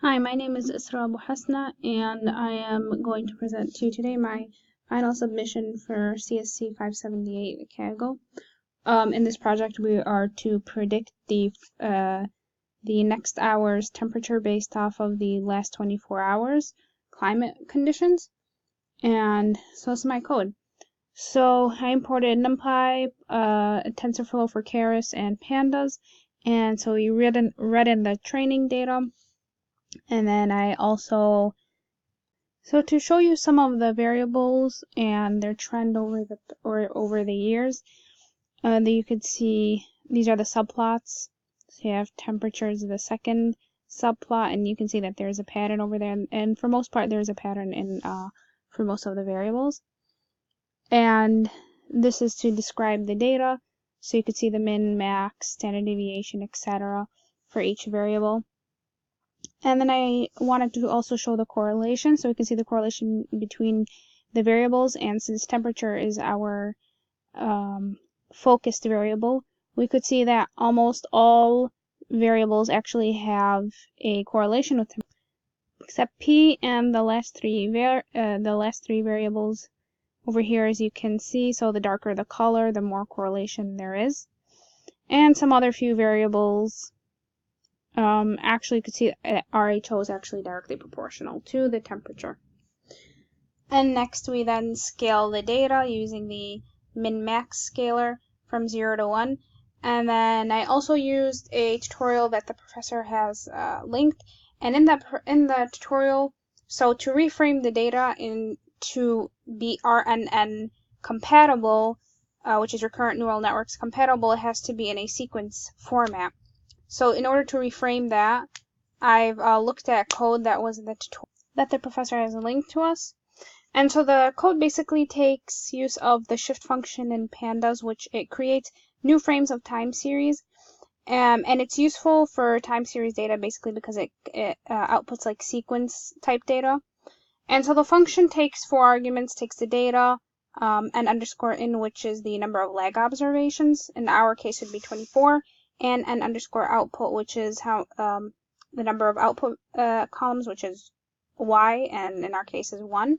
Hi, my name is Isra Abu Hasna, and I am going to present to you today my final submission for CSC578 Kaggle. In this project, we are to predict the next hour's temperature based off of the last 24 hours climate conditions. And so this is my code. So I imported NumPy, TensorFlow for Keras and Pandas, and so we read in the training data. And then I also, so to show you some of the variables and their trend over the years, that you could see these are the subplots. So you have temperatures of the second subplot, and you can see that there's a pattern over there. And for most part, there's a pattern in for most of the variables. And this is to describe the data, so you could see the min, max, standard deviation, etc. for each variable. And then I wanted to also show the correlation, so we can see the correlation between the variables, and since temperature is our focused variable, we could see that almost all variables actually have a correlation with temperature, except P and the last three variables over here, as you can see. So the darker the color, the more correlation there is. And some other few variables, actually you could see that RHO is actually directly proportional to the temperature. And next we then scale the data using the min-max scaler from 0 to 1. And then I also used a tutorial that the professor has linked. And in the tutorial, so to reframe the data to be RNN compatible, which is recurrent neural networks compatible, it has to be in a sequence format. So in order to reframe that, I've looked at code that was in the tutorial that the professor has linked to us. And so the code basically takes use of the shift function in Pandas, which it creates new frames of time series. And it's useful for time series data basically because it outputs like sequence type data. And so the function takes 4 arguments, takes the data, and underscore in, which is the number of lag observations. In our case, it would be 24. And an underscore output, which is how the number of output columns, which is y, and in our case is 1.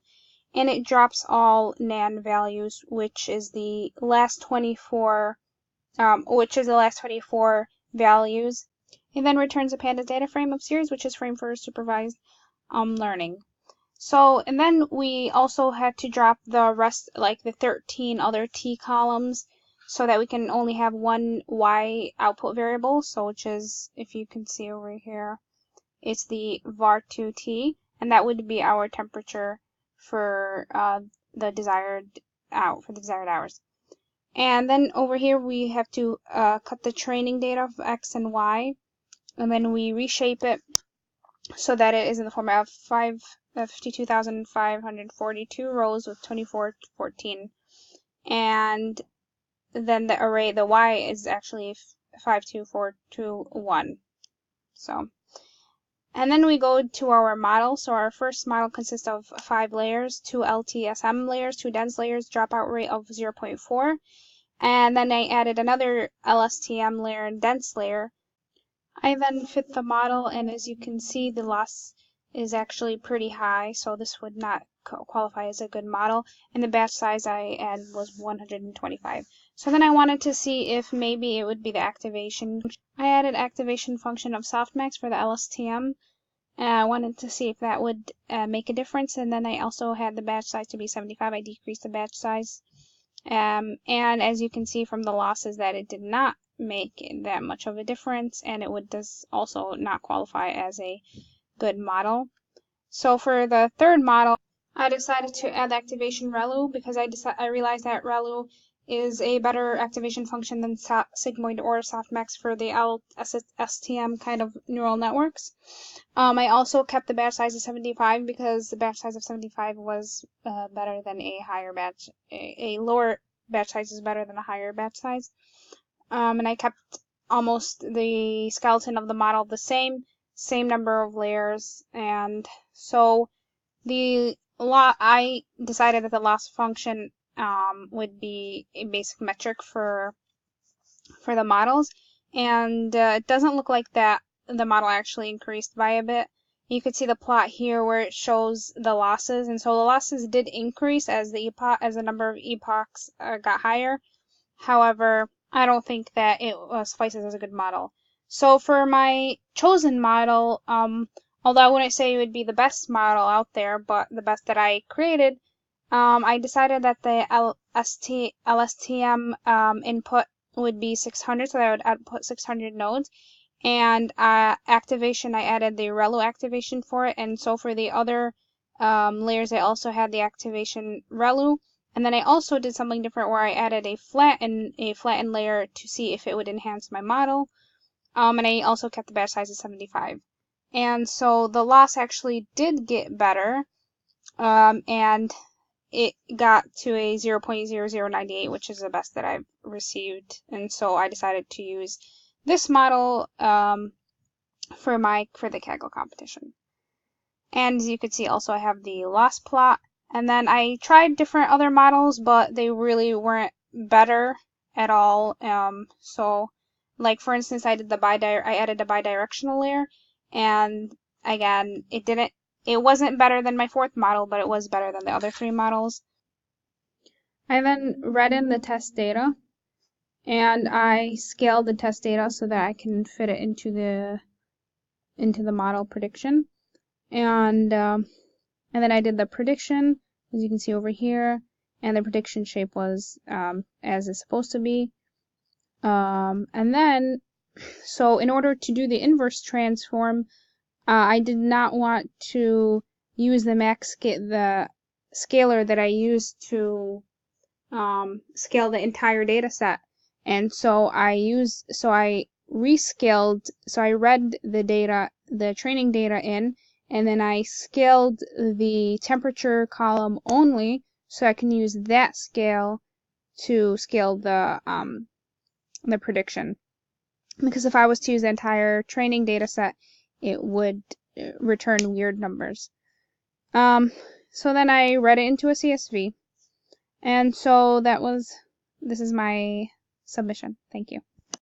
And it drops all nan values, which is the last 24 values. It then returns a pandas data frame of series, which is framed for supervised learning. So, and then we also had to drop the rest, like the 13 other t columns, so that we can only have one y output variable. So, which is, if you can see over here, it's the var2t, and that would be our temperature for the desired hours. And then over here we have to cut the training data of x and y, and then we reshape it so that it is in the format of 52,542 rows with 24 to 14. And then the array, the y, is actually 52421. So, and then we go to our model. So our first model consists of 5 layers, 2 LTSM layers, 2 dense layers, dropout rate of 0.4. And then I added another LSTM layer and dense layer. I then fit the model, and as you can see, the loss is actually pretty high, so this would not qualify as a good model. And the batch size I added was 125. So then I wanted to see if maybe it would be the activation. I added activation function of softmax for the LSTM. I wanted to see if that would make a difference, and then I also had the batch size to be 75. I decreased the batch size. And as you can see from the losses, that it did not make that much of a difference, and it does also not qualify as a good model. So for the third model, I decided to add activation ReLU because I realized that ReLU is a better activation function than sigmoid or softmax for the LSTM kind of neural networks. I also kept the batch size of 75 because the batch size of 75 was better than a lower batch size is better than a higher batch size. And I kept almost the skeleton of the model the same number of layers, and so I decided that the loss function would be a basic metric for the models, and it doesn't look like that the model actually increased by a bit. You could see the plot here where it shows the losses, and so the losses did increase as the number of epochs got higher. However, I don't think that it suffices as a good model. So for my chosen model, although I wouldn't say it would be the best model out there, but the best that I created, I decided that the LSTM input would be 600, so I would output 600 nodes. And activation, I added the ReLU activation for it, and so for the other layers, I also had the activation ReLU. And then I also did something different where I added a flatten layer to see if it would enhance my model. And I also kept the batch size at 75. And so the loss actually did get better, and it got to a 0.0098, which is the best that I've received. And so I decided to use this model for the Kaggle competition. And as you can see, also I have the loss plot. And then I tried different other models, but they really weren't better at all. So, like for instance, I added a bidirectional layer, and again, it wasn't better than my fourth model, but it was better than the other three models. I then read in the test data, and I scaled the test data so that I can fit it into the model prediction. And then I did the prediction, as you can see over here, and the prediction shape was as it's supposed to be. And then, so in order to do the inverse transform, I did not want to use the scaler that I used to scale the entire data set. And so I rescaled, so I read the training data in, and then I scaled the temperature column only, so I can use that scale to scale the prediction. Because if I was to use the entire training data set, it would return weird numbers. So then I read it into a CSV. And so this is my submission. Thank you.